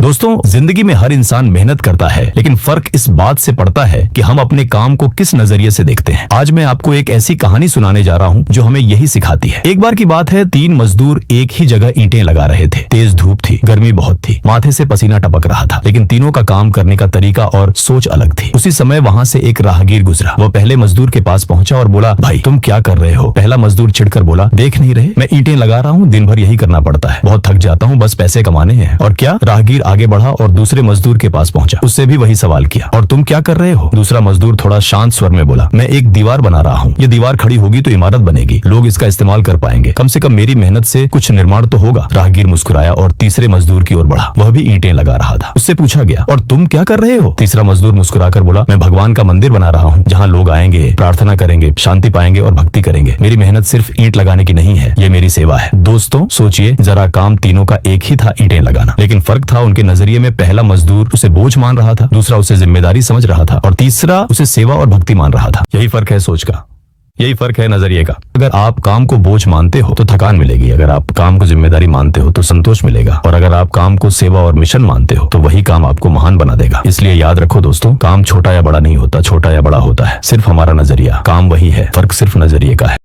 दोस्तों, जिंदगी में हर इंसान मेहनत करता है, लेकिन फर्क इस बात से पड़ता है कि हम अपने काम को किस नजरिए से देखते हैं। आज मैं आपको एक ऐसी कहानी सुनाने जा रहा हूँ जो हमें यही सिखाती है। एक बार की बात है, 3 मजदूर एक ही जगह ईंटें लगा रहे थे। तेज धूप थी, गर्मी बहुत थी, माथे से पसीना टपक रहा था, लेकिन तीनों का काम करने का तरीका और सोच अलग थी। उसी समय वहाँ से एक राहगीर गुजरा। वह पहले मजदूर के पास पहुंचा और बोला, भाई तुम क्या कर रहे हो? पहला मजदूर चिढ़कर बोला, देख नहीं रहे, मैं ईंटें लगा रहा हूँ, दिन भर यही करना पड़ता है, बहुत थक जाता हूँ, बस पैसे कमाने हैं। और क्या? राहगीर आगे बढ़ा और दूसरे मजदूर के पास पहुंचा, उससे भी वही सवाल किया, और तुम क्या कर रहे हो? दूसरा मजदूर थोड़ा शांत स्वर में बोला, मैं एक दीवार बना रहा हूँ, ये दीवार खड़ी होगी तो इमारत बनेगी, लोग इसका इस्तेमाल कर पाएंगे, कम से कम मेरी मेहनत से कुछ निर्माण तो होगा। राहगीर मुस्कुराया और तीसरे मजदूर की ओर बढ़ा, वह भी ईंटें लगा रहा था। उससे पूछा गया, और तुम क्या कर रहे हो? तीसरा मजदूर मुस्कुराकर बोला, मैं भगवान का मंदिर बना रहा हूँ, जहाँ लोग आएंगे, प्रार्थना करेंगे, शांति पाएंगे और भक्ति करेंगे। मेरी मेहनत सिर्फ ईंट लगाने की नहीं है, ये मेरी सेवा है। दोस्तों सोचिए जरा, काम तीनों का एक ही था, ईंटें लगाना, लेकिन फर्क था उनके नजरिए में। पहला मजदूर उसे बोझ मान रहा था, दूसरा उसे जिम्मेदारी समझ रहा था, और तीसरा उसे सेवा और भक्ति मान रहा था। यही फर्क है सोच का, यही फर्क है नजरिए का। अगर आप काम को बोझ मानते हो तो थकान मिलेगी, अगर आप काम को जिम्मेदारी मानते हो तो संतोष मिलेगा, और अगर आप काम को सेवा और मिशन मानते हो तो वही काम आपको महान बना देगा। इसलिए याद रखो दोस्तों, काम छोटा या बड़ा नहीं होता, छोटा या बड़ा होता है सिर्फ हमारा नजरिया। काम वही है, फर्क सिर्फ नजरिए का है।